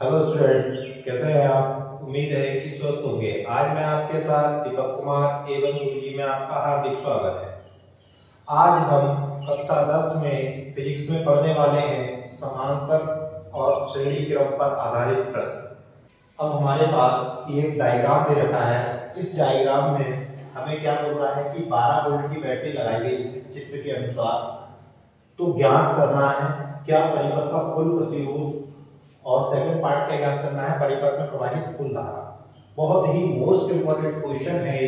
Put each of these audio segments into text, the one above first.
Hello student, कैसे हैं आप? उम्मीद है कि स्वस्थ होंगे। आज मैं आपके साथ दीपक कुमार एवं गुरुजी में आपका हार्दिक स्वागत है। आज हम कक्षा 10 में फिजिक्स में पढ़ने वाले हैं समांतर और श्रेणी क्रम पर आधारित प्रश्न। अब हमारे पास एक डायग्राम दे रखा है। इस डायग्राम में हमें क्या बोल रहा है कि 12 वोल्ट की बैटरी लगाई गई है चित्र के अनुसार। तो ज्ञात करना है क्या परिपथ का कुल प्रतिरोध, और सेकंड पार्ट क्या ज्ञात करना है परिपथ में प्रवाहित कुल धारा। बहुत ही मोस्ट इंपोर्टेंट क्वेश्चन है।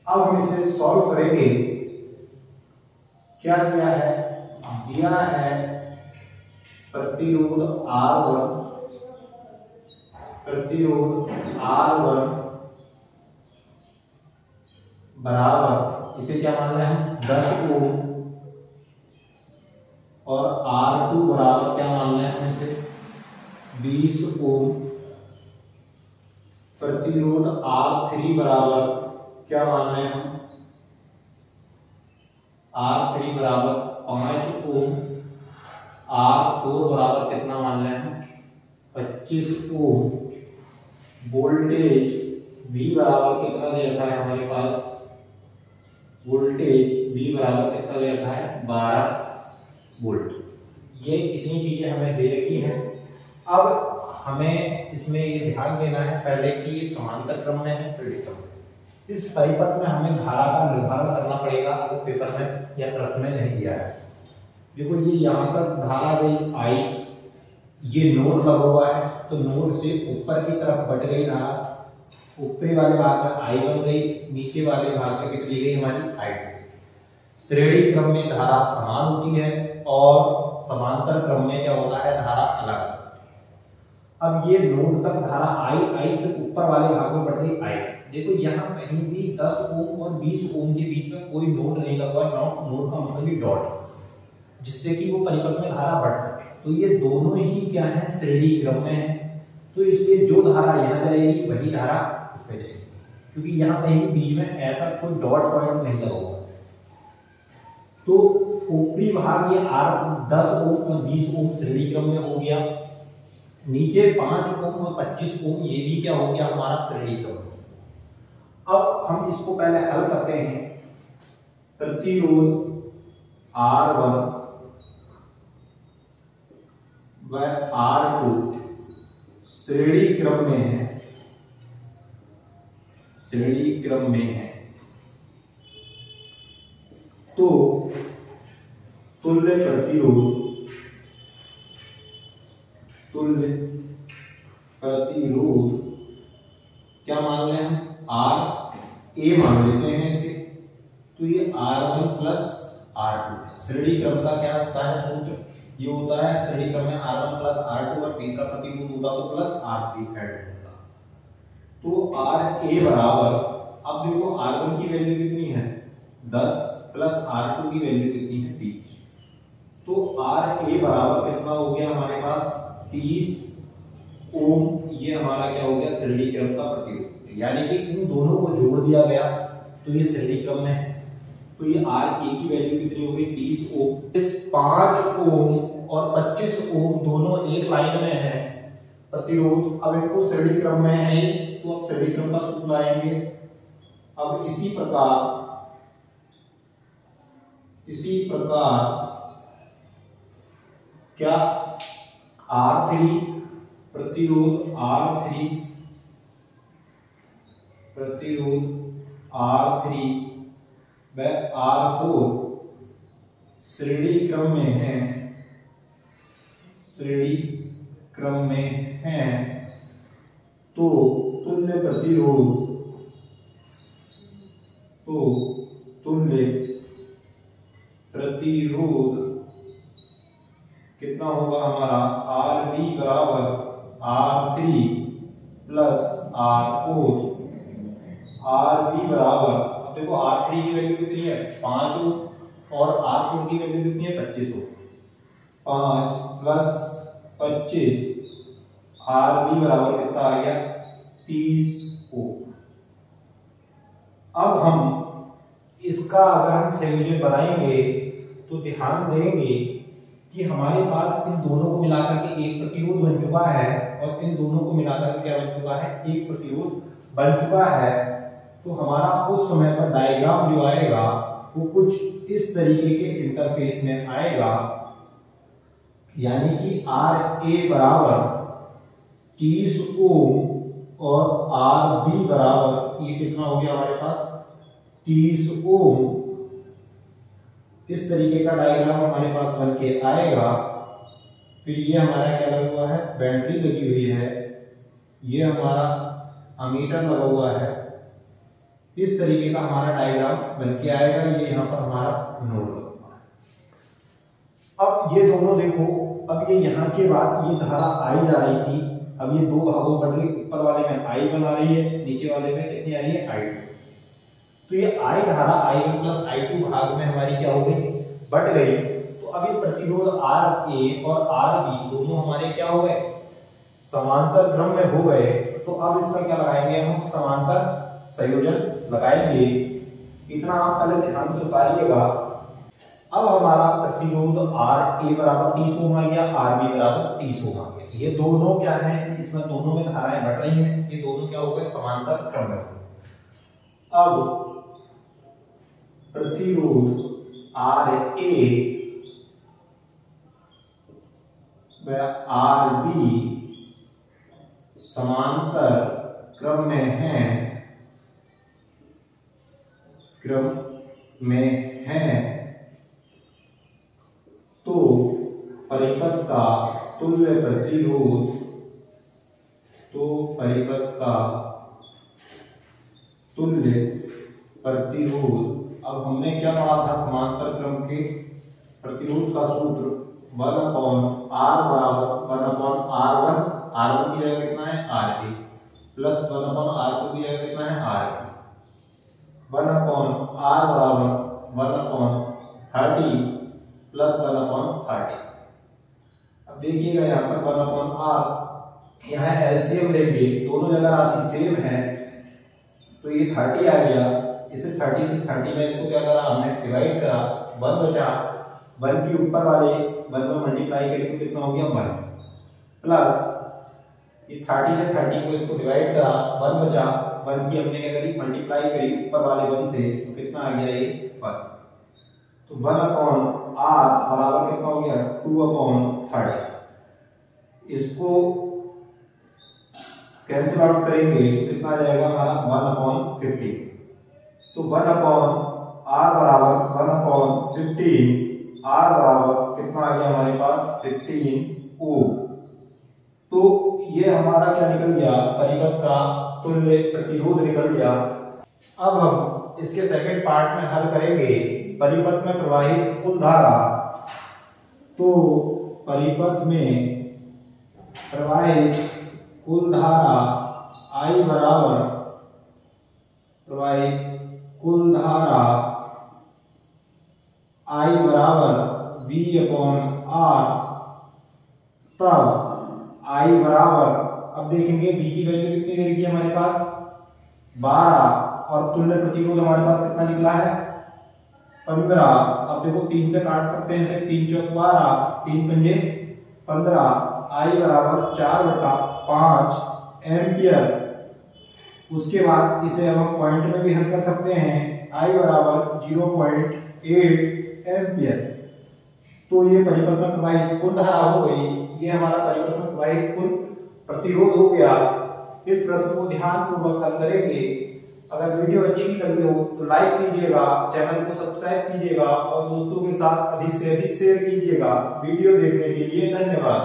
अब हम इसे सॉल्व करेंगे। क्या दिया है? दिया है प्रतिरोध R1 बराबर, इसे क्या मान रहे हैं 10 ओम, और R2 बराबर क्या मान रहे हैं इसे 20 ओम। प्रतिरोध R3 बराबर क्या मान रहे हैं हम R3 बराबर 5 ओम। R4 बराबर कितना मान रहे हैं 25 ओम। वोल्टेज V बराबर कितना दे रखा है हमारे पास? वोल्टेज V बराबर कितना दे रखा है 12 वोल्ट। ये इतनी चीजें हमें दे रखी हैं। अब हमें इसमें ये ध्यान देना है पहले कि ये समांतर क्रम में है श्रेणी क्रम में। इस परिपथ में हमें धारा का निर्धारण करना पड़ेगा, अगर पेपर में या प्रश्न में नहीं दिया है। देखो ये यहाँ तक धारा गई I, ये नोड लगा हुआ है तो नोड से ऊपर की तरफ बढ़ गई धारा। ऊपरी वाले भाग में I1 गई, नीचे वाले भाग में कितनी गई हमारी I2। श्रेणी क्रम में धारा समान होती है और समांतर क्रम में क्या होता है धारा अलग। अब ये नोड तक धारा I फिर ऊपर वाले भाग में बढ़ गई I। देखो यहाँ कहीं भी 10 ओम और 20 ओम के बीच में कोई नोड नहीं लगा। नोड का मतलब ही डॉट, जिससे कि वो परिपथ में धारा बढ़ सके। तो ये दोनों ही क्या है श्रेणी क्रम में है, तो इसलिए जो धारा यहाँ जाएगी वही धारा इसमें जाएगी, क्योंकि यहाँ कहीं बीच में ऐसा कोई डॉट पॉइंट नहीं लगा हुआ। तो ऊपरी भाग ये R10 ओम और 20 ओम श्रेणी क्रम में हो गया। नीचे 5 ओम और 25 ओम ये भी क्या हो गया हमारा श्रेणी क्रम। अब हम इसको पहले हल करते हैं। प्रतिरोध R1 व R2 श्रेणी क्रम में है, श्रेणी क्रम में है। तो तुल्य प्रतिरोध क्या मान रहे हैं RA मान लेते हैं इसे। तो ये R1 प्लस R2 है। श्रेणी क्रम का क्या होता है सूत्र? ये होता है श्रेणी क्रम में R1 प्लस R2 और तीसरा प्रतिरोध होता तो प्लस R3 ऐड होता। तो RA बराबर, अब देखो R1 की वैल्यू कितनी है 10 प्लस R2 की वैल्यू कितनी है 20। तो RA बराबर कितना हो गया हमारे पास 30 ओम। ये हमारा क्या हो गया श्रेणी क्रम का प्रतिरोध, यानी कि इन दोनों को जोड़ दिया गया तो ये श्रेणी क्रम में है। तो ये RA की वैल्यू कितनी हो गई 30 ओम। इस 5 ओम और 25 ओम दोनों एक लाइन में है प्रतिरोध। अब इनको श्रेणी क्रम में है तो अब श्रेणी क्रम का सूत्र लाएंगे। अब इसी प्रकार क्या R3 प्रतिरोध R3 व R4 श्रेणी क्रम में है। तो तुल्य प्रतिरोध कितना होगा हमारा RB बराबर R3 प्लस R4। RB बराबर, अब देखो R3 की वैल्यू कितनी है 5 ओम और R4 की वैल्यू कितनी है 25 ओम। 5 प्लस 25, RB बराबर कितना आ गया 30 ओम। अब हम इसका अगर हम संयोजन बनाएंगे तो ध्यान देंगे कि हमारे पास इन दोनों को मिलाकर के एक प्रतिरोध बन चुका है और इन दोनों को मिलाकर के क्या बन चुका है, एक प्रतिरोध बन चुका है। तो हमारा उस समय पर डायग्राम जो आएगा वो कुछ इस तरीके के इंटरफेस में आएगा, यानी कि RA बराबर 30 ओम और RB बराबर ये कितना हो गया हमारे पास 30 ओम। इस तरीके का डायग्राम हमारे पास बन के आएगा। फिर ये हमारा क्या लगा हुआ है, बैटरी लगी हुई है, ये हमारा अमीटर लगा हुआ है। इस तरीके का हमारा डायग्राम बन के आएगा। ये यहाँ पर हमारा नोड लगा हुआ है। अब ये दोनों देखो, अब ये यहाँ के बाद ये धारा आई जा रही थी, अब ये दो भागों में बढ़ गई, ऊपर वाले में आई बना रही है, नीचे वाले में कितनी आ रही है I2। तो ये I धारा I1 प्लस I2 भाग में हमारी क्या हो गई, बढ़ गई। तो अब ये प्रतिरोध RA और RB दोनों हमारे क्या हो गए, समांतर क्रम में हो गए। तो अब इसका क्या लगाएंगे हम, समांतर संयोजन लगाएंगे। इतना आप पहले ध्यान से उतारिएगा। अब हमारा प्रतिरोध RA बराबर 30 ओम आ गया, RB बराबर 30 ओम आ गया। ये दोनों क्या है, इसमें दोनों में धाराएं बढ़ रही हैं, ये दोनों क्या हो गए, समांतर क्रम में। अब प्रतिरोध RA व RB समांतर क्रम में है, तो परिपथ का तुल्य प्रतिरोध अब हमने क्या पढ़ा था, समांतर क्रम के प्रतिरोध का सूत्र 1/R बराबर 1/R1, R1 की जगह कितना है RA प्लस 1/R2 की जगह कितना है RB, 1/R बराबर 1/30 प्लस 1/30। अब देखिएगा यहाँ पर 1/R, यहाँ एलसीएम लेंगे, दोनों जगह राशि सेम है, तो ये 30 आ गया। इसे 30 से 30 में इसको क्या करा हमने, डिवाइड करा, 1 बचा, 1 की ऊपर वाले 1 में मल्टीप्लाई करें तो कितना हो गया 1 प्लस ये 30 से 30 को इसको डिवाइड करा, 1 बचा, 1 की हमने क्या करी, मल्टीप्लाई करी ऊपर वाले 1 से, तो कितना आ गया ये 1। तो 1/R बराबर कितना हो गया 2/30। इसको कैंसिल आउट करेंगे तो कितना आ जाएगा हमारा 1/15। तो 1/R बराबर 1/15, R बराबर कितना आ गया हमारे पास 15 ओम। तो ये हमारा क्या निकल गया, परिपथ का तुल्य प्रतिरोध निकल गया। अब हम इसके सेकंड पार्ट में हल करेंगे परिपथ में प्रवाहित कुल धारा। तो परिपथ में प्रवाहित कुल धारा I बराबर प्रवाहित कुल धारा I बराबर V/R। तब I बराबर, अब देखेंगे V की वैल्यू कितनी दे रखी है हमारे पास 12, और तुल्य प्रतिरोध हमारे पास कितना निकला है 15। अब देखो 3 से काट सकते हैं इसे, 3 चौक 12, 3 पंजे 15। I बराबर 4/5 एम्पियर। उसके बाद इसे हम पॉइंट में भी हल कर सकते हैं, I बराबर 0.8 एम्पियर। तो ये परिपथ में प्रवाहित कुल धारा हो गई, ये हमारा परिपथ में प्रवाहित कुल प्रतिरोध हो गया। इस प्रश्न को ध्यान पूर्वक हल करेंगे। अगर वीडियो अच्छी लगी हो तो लाइक कीजिएगा, चैनल को सब्सक्राइब कीजिएगा और दोस्तों के साथ अधिक से अधिक शेयर कीजिएगा। वीडियो देखने के लिए धन्यवाद।